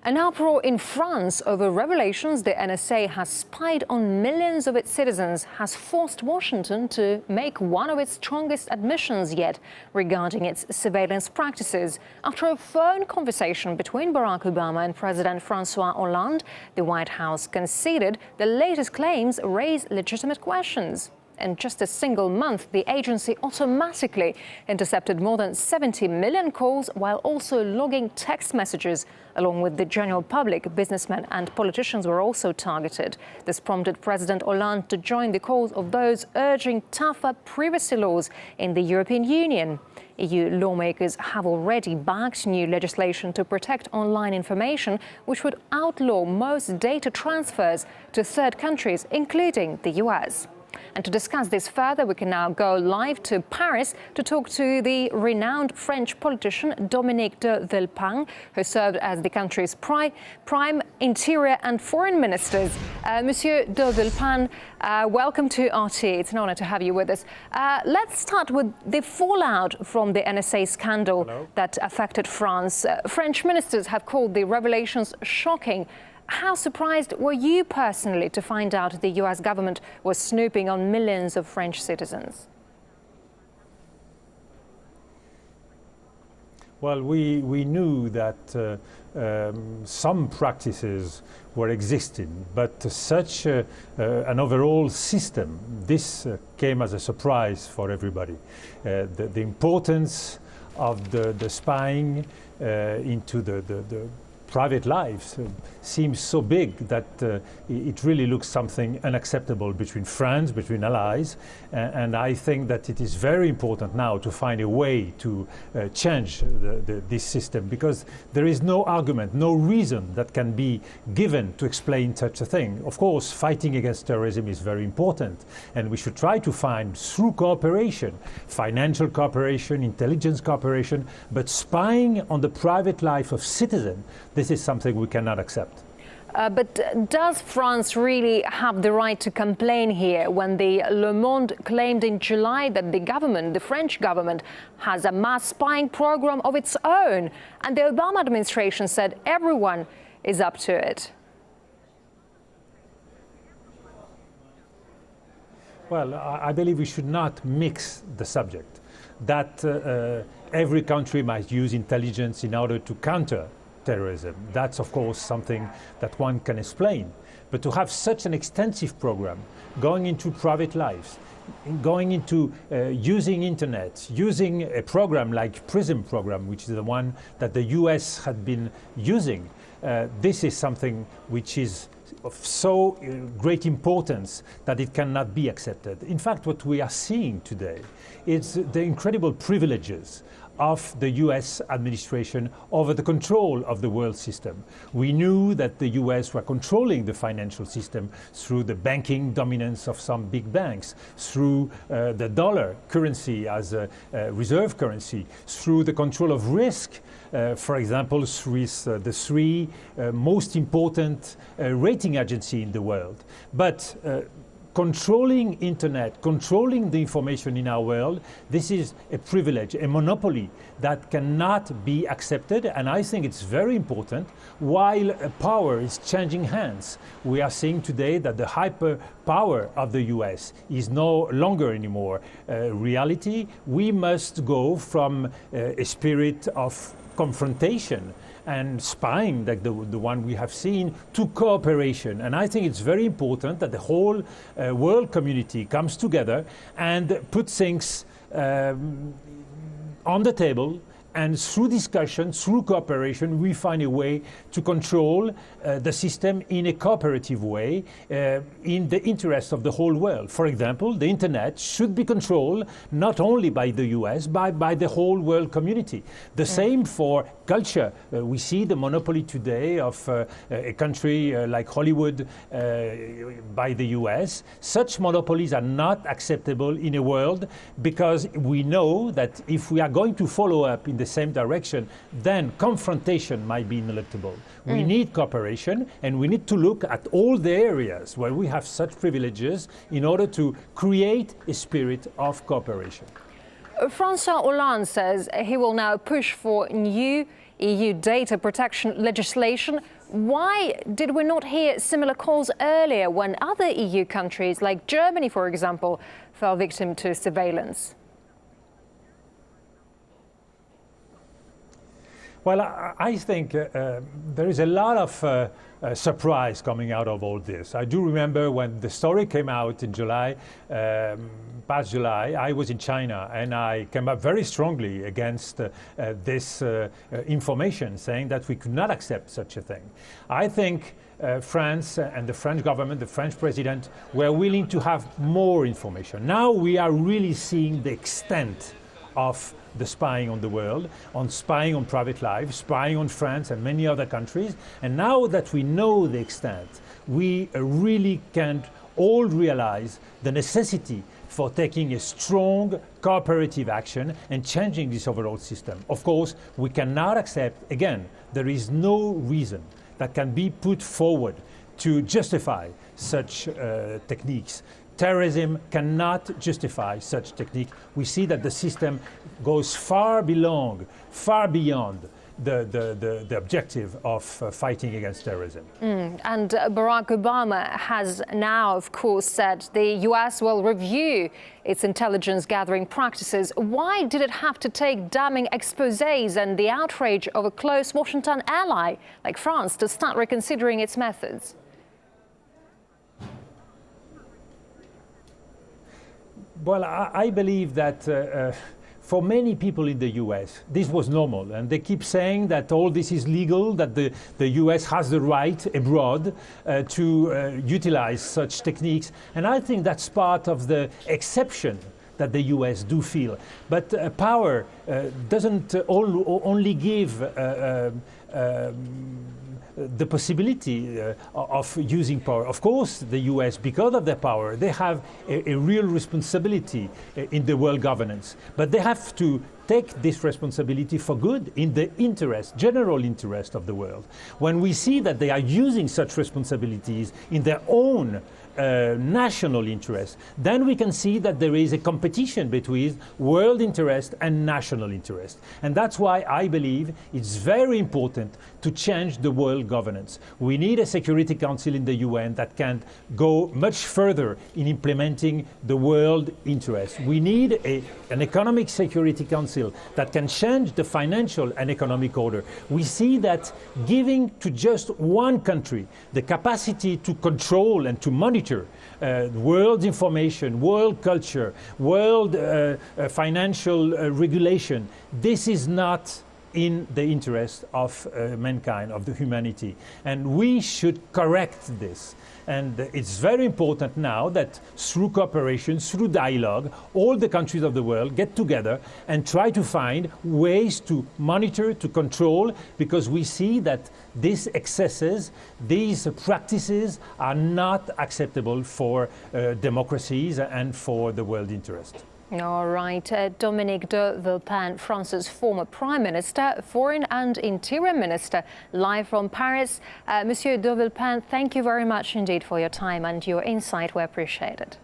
An uproar in France over revelations the NSA has spied on millions of its citizens has forced Washington to make one of its strongest admissions yet regarding its surveillance practices. After a phone conversation between Barack Obama and President Francois Hollande, the White House conceded the latest claims raise legitimate questions. In just a single month, the agency automatically intercepted more than 70 million calls while also logging text messages. Along with the general public, businessmen and politicians were also targeted. This prompted President Hollande to join the calls of those urging tougher privacy laws in the European Union. EU lawmakers have already backed new legislation to protect online information, which would outlaw most data transfers to third countries, including the US. And to discuss this further, we can now go live to Paris to talk to the renowned French politician Dominique de Villepin, who served as the country's prime interior and foreign ministers. Monsieur de Villepin, welcome to RT. It's an honor to have you with us. Let's start with the fallout from the NSA scandal that affected France. French ministers have called the revelations shocking. How surprised were you personally to find out the US government was snooping on millions of French citizens? Well, we knew that some practices were existing, but such an overall system, this came as a surprise for everybody. The importance of the spying into the private lives seems so big that it really looks something unacceptable between friends, between allies, and I think that it is very important now to find a way to change this system, because there is no argument, no reason that can be given to explain such a thing. Of course, fighting against terrorism is very important, and we should try to find, through cooperation, financial cooperation, intelligence cooperation, but spying on the private life of citizens, this is something we cannot accept. But does France really have the right to complain here when the Le Monde claimed in July that the French government, has a mass spying program of its own, and the Obama administration said everyone is up to it? Well, I believe we should not mix the subject, that every country might use intelligence in order to counter terrorism. That's, of course, something that one can explain. But to have such an extensive program going into private lives, going into using internet, using a program like PRISM program, which is the one that the US had been using, this is something which is of so great importance that it cannot be accepted. In fact, what we are seeing today is the incredible privileges of the US administration over the control of the world system. We knew that the US were controlling the financial system through the banking dominance of some big banks, through the dollar currency as a reserve currency, through the control of risk, for example, through the three most important rating agencies in the world. But controlling internet, controlling the information in our world, this is a privilege, a monopoly that cannot be accepted, and I think it's very important. While power is changing hands, we are seeing today that the hyper power of the US is no longer anymore reality. We must go from a spirit of confrontation and spying, like the one we have seen, to cooperation. And I think it's very important that the whole world community comes together and puts things on the table, and through discussion, through cooperation, we find a way to control the system in a cooperative way in the interest of the whole world. For example, the internet should be controlled not only by the US, but by the whole world community. The same for culture. We see the monopoly today of a country like Hollywood by the US. Such monopolies are not acceptable in a world, because we know that if we are going to follow up in the same direction, then confrontation might be ineluctable. We need cooperation, and we need to look at all the areas where we have such privileges in order to create a spirit of cooperation. Francois Hollande says he will now push for new EU data protection legislation. Why did we not hear similar calls earlier when other EU countries, like Germany, for example, fell victim to surveillance? Well, I think there is a lot of surprise coming out of all this. I do remember when the story came out in July, past July, I was in China and I came up very strongly against this information, saying that we could not accept such a thing. I think France and the French government, the French president, were willing to have more information. Now we are really seeing the extent of the spying on the world, on spying on private lives, spying on France and many other countries. And now that we know the extent, we really can all realize the necessity for taking a strong cooperative action and changing this overall system. Of course, we cannot accept, again, there is no reason that can be put forward to justify such techniques. Terrorism cannot justify such technique. We see that the system goes far beyond the objective of fighting against terrorism. And Barack Obama has now, of course, said the US will review its intelligence gathering practices. Why did it have to take damning exposés and the outrage of a close Washington ally like France to start reconsidering its methods? Well, I believe that for many people in the US, this was normal. And they keep saying that all this is legal, that the US has the right abroad to utilize such techniques. And I think that's part of the exception that the US do feel. But power doesn't only give the possibility of using power. Of course, the US, because of their power, they have a real responsibility in the world governance. But they have to take this responsibility for good in the interest, general interest of the world. When we see that they are using such responsibilities in their own national interest, then we can see that there is a competition between world interest and national interest. And that's why I believe it's very important to change the world governance. We need a Security Council in the UN that can go much further in implementing the world interest. We need an Economic Security Council that can change the financial and economic order. We see that giving to just one country the capacity to control and to monitor world information, world culture, world financial regulation, this is not in the interest of mankind, of the humanity. And we should correct this. And it's very important now that through cooperation, through dialogue, all the countries of the world get together and try to find ways to monitor, to control, because we see that these excesses, these practices are not acceptable for democracies and for the world interest. All right. Dominique de Villepin, France's former Prime Minister, Foreign and Interior Minister, live from Paris. Monsieur de Villepin, thank you very much indeed for your time and your insight. We appreciate it.